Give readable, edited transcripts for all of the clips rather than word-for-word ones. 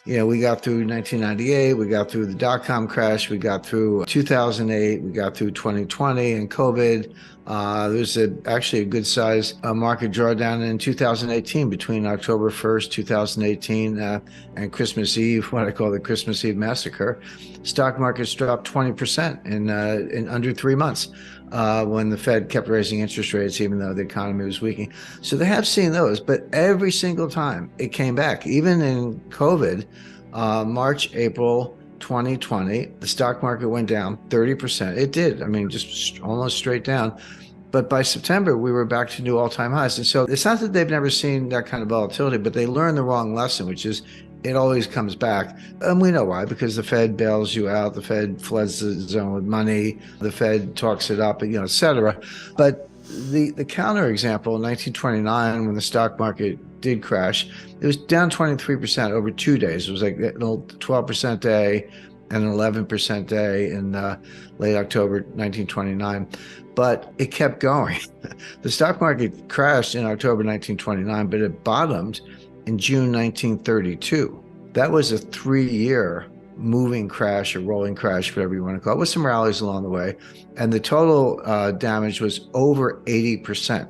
We got through 1998, we got through the dot-com crash, we got through 2008, we got through 2020 and COVID. There's actually a good size market drawdown in 2018 between October 1st, 2018 and Christmas Eve, what I call the Christmas Eve massacre. Stock markets dropped 20% in under 3 months. When the Fed kept raising interest rates, even though the economy was weakening. So they have seen those, but every single time it came back, even in COVID, March, April 2020, the stock market went down 30%. It did. I mean, just almost straight down. But by September, we were back to new all-time highs. And so it's not that they've never seen that kind of volatility, but they learned the wrong lesson, which is it always comes back. And we know why, because the Fed bails you out, the Fed floods the zone with money, the Fed talks it up, et cetera. But the counter example, in 1929, when the stock market did crash, it was down 23% over 2 days. It was like a 12% day and an 11% day in late October 1929. But it kept going. The stock market crashed in October 1929, but it bottomed in June 1932. That was a 3-year moving crash or rolling crash, whatever you want to call it, with some rallies along the way. And the total damage was over 80%,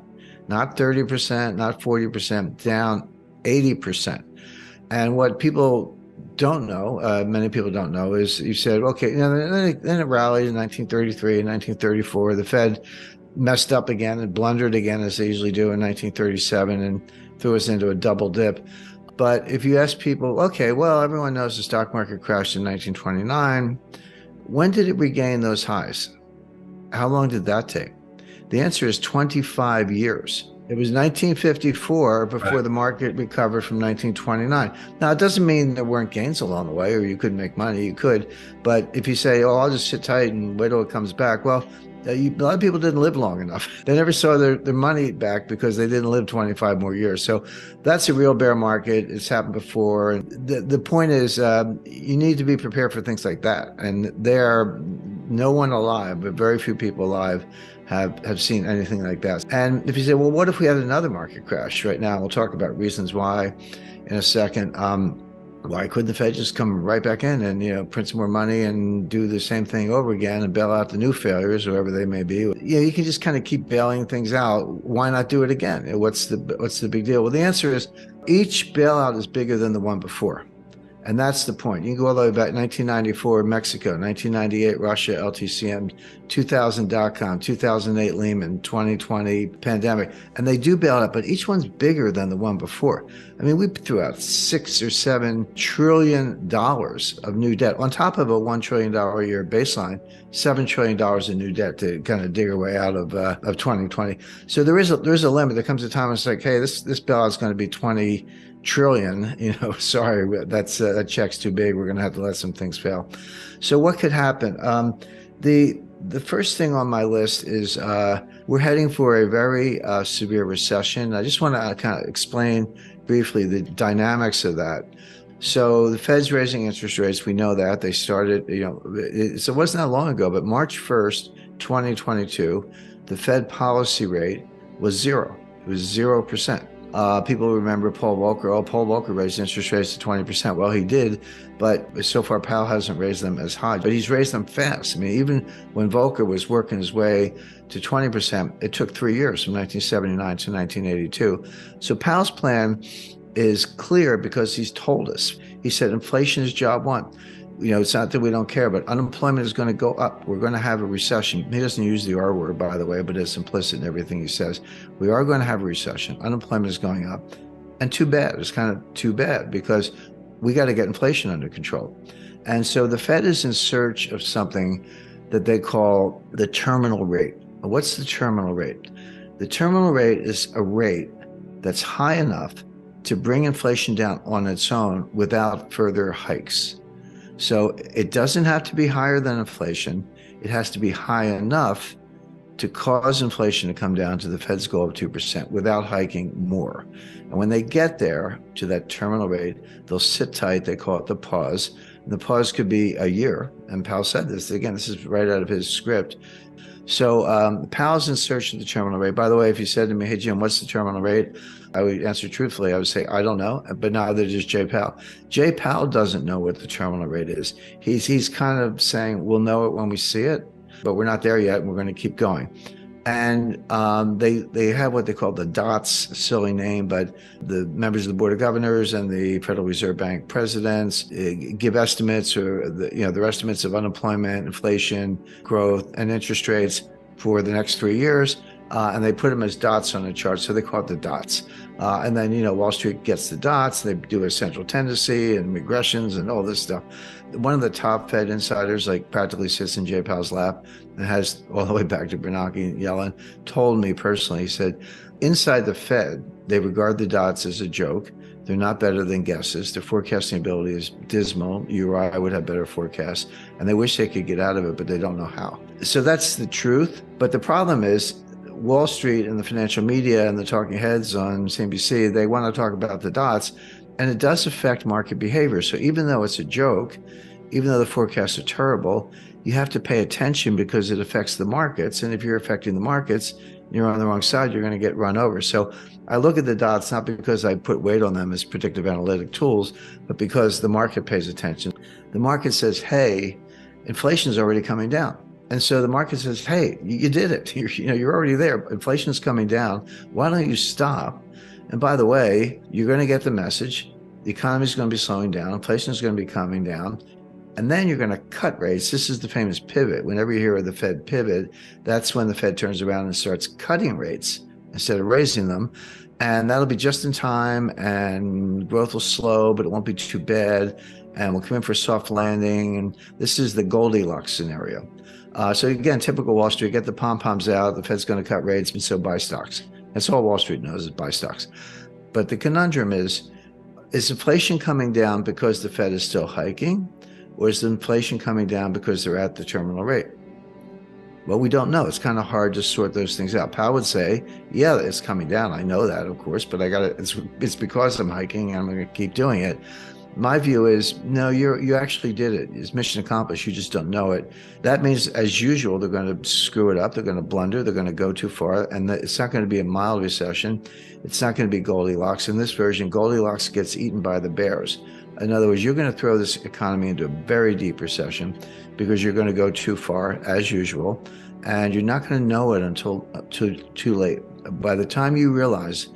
not 30%, not 40%, down 80%. And what people don't know, many people don't know, is you said, okay, then it rallied in 1933 and 1934. The Fed messed up again and blundered again, as they usually do, in 1937 and threw us into a double dip. But if you ask people, okay, well, everyone knows the stock market crashed in 1929. When did it regain those highs? How long did that take? The answer is 25 years. It was 1954 before the market recovered from 1929. Now, it doesn't mean there weren't gains along the way or you couldn't make money. You could. But if you say, oh, I'll just sit tight and wait till it comes back, well, a lot of people didn't live long enough. They never saw their money back because they didn't live 25 more years. So that's a real bear market. It's happened before. And the point is, you need to be prepared for things like that. And there are no one alive, but very few people alive have seen anything like that. And if you say, well, what if we had another market crash right now? We'll talk about reasons why in a second. Why couldn't the Fed just come right back in and, print some more money and do the same thing over again and bail out the new failures, whoever they may be? You can just kind of keep bailing things out. Why not do it again? What's the big deal? Well, the answer is each bailout is bigger than the one before. And that's the point. You can go all the way back 1994, Mexico, 1998, Russia, LTCM, 2000 dot-com, 2008 Lehman, 2020 pandemic. And they do bail out, but each one's bigger than the one before. I mean, we threw out $6 or $7 trillion of new debt on top of a $1 trillion a year baseline, $7 trillion in new debt to kind of dig our way out of 2020. So there's a limit. There comes a time when it's like, hey, this bailout is going to be 20 trillion, sorry, that check's too big. We're going to have to let some things fail. So what could happen? The first thing on my list is we're heading for a very severe recession. I just want to kind of explain briefly the dynamics of that. So the Fed's raising interest rates. We know that they started, so it wasn't that long ago, but March 1st, 2022, the Fed policy rate was zero. It was 0%. People remember Paul Volcker. Oh, Paul Volcker raised interest rates to 20%. Well, he did, but so far Powell hasn't raised them as high. But he's raised them fast. I mean, even when Volcker was working his way to 20%, it took 3 years, from 1979 to 1982. So Powell's plan is clear because he's told us. He said inflation is job one. It's not that we don't care, but unemployment is going to go up. We're going to have a recession. He doesn't use the R word, by the way, but it's implicit in everything he says. We are going to have a recession. Unemployment is going up. And too bad. It's kind of too bad because we got to get inflation under control. And so the Fed is in search of something that they call the terminal rate. What's the terminal rate? The terminal rate is a rate that's high enough to bring inflation down on its own without further hikes. So it doesn't have to be higher than inflation. It has to be high enough to cause inflation to come down to the Fed's goal of 2% without hiking more. And when they get there to that terminal rate, they'll sit tight. They call it the pause. And the pause could be a year. And Powell said this, again, this is right out of his script. So Powell's in search of the terminal rate. By the way, if you said to me, hey, Jim, what's the terminal rate? I would answer truthfully. I would say, I don't know, but neither does Jay Powell. Jay Powell doesn't know what the terminal rate is. He's kind of saying, we'll know it when we see it, but we're not there yet, and we're going to keep going. And they have what they call the DOTS, silly name, but the members of the Board of Governors and the Federal Reserve Bank presidents give estimates, or their estimates of unemployment, inflation, growth, and interest rates for the next 3 years. And they put them as dots on a chart, so they call it the dots. And then, Wall Street gets the dots. They do a central tendency and regressions and all this stuff. One of the top Fed insiders, like, practically sits in Jay Powell's lap and has all the way back to Bernanke and Yellen, told me personally, he said, inside the Fed, they regard the dots as a joke. They're not better than guesses. Their forecasting ability is dismal. You or I would have better forecasts, and they wish they could get out of it, but they don't know how. So that's the truth. But the problem is, Wall Street and the financial media and the talking heads on CNBC, they want to talk about the dots, and it does affect market behavior. So even though it's a joke, even though the forecasts are terrible, you have to pay attention because it affects the markets. And if you're affecting the markets, you're on the wrong side, you're going to get run over. So I look at the dots not because I put weight on them as predictive analytic tools, but because the market pays attention. The market says, hey, inflation is already coming down. And so the market says, hey, you did it. You're already there. Inflation is coming down. Why don't you stop? And by the way, you're going to get the message. The economy is going to be slowing down. Inflation is going to be coming down. And then you're going to cut rates. This is the famous pivot. Whenever you hear of the Fed pivot, that's when the Fed turns around and starts cutting rates instead of raising them. And that'll be just in time, and growth will slow, but it won't be too bad. And we'll come in for a soft landing. And this is the Goldilocks scenario. So again, typical Wall Street, get the pom-poms out. The Fed's going to cut rates, and so buy stocks. That's all Wall Street knows, is buy stocks. But the conundrum is inflation coming down because the Fed is still hiking? Or is the inflation coming down because they're at the terminal rate? Well, we don't know. It's kind of hard to sort those things out. Powell would say, yeah, it's coming down. I know that, of course, but it's because I'm hiking and I'm going to keep doing it. My view is, no, you actually did it. It's mission accomplished. You just don't know it. That means, as usual, they're going to screw it up. They're going to blunder. They're going to go too far. And it's not going to be a mild recession. It's not going to be Goldilocks. In this version, Goldilocks gets eaten by the bears. In other words, you're going to throw this economy into a very deep recession because you're going to go too far, as usual. And you're not going to know it until too late. By the time you realize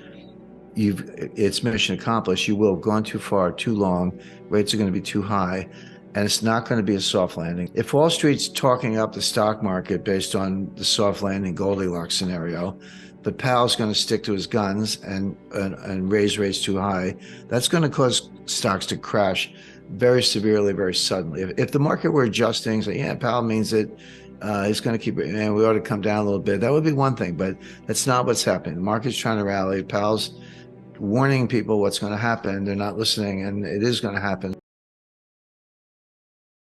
it's mission accomplished, you will have gone too far, too long, rates are going to be too high, and it's not going to be a soft landing. If Wall Street's talking up the stock market based on the soft landing Goldilocks scenario, but Powell's going to stick to his guns and raise rates too high, that's going to cause stocks to crash very severely, very suddenly. If the market were adjusting, say, yeah, Powell means it, he's going to keep it, and we ought to come down a little bit, that would be one thing, but that's not what's happening. The market's trying to rally. Powell's warning people what's going to happen. They're not listening, and it is going to happen.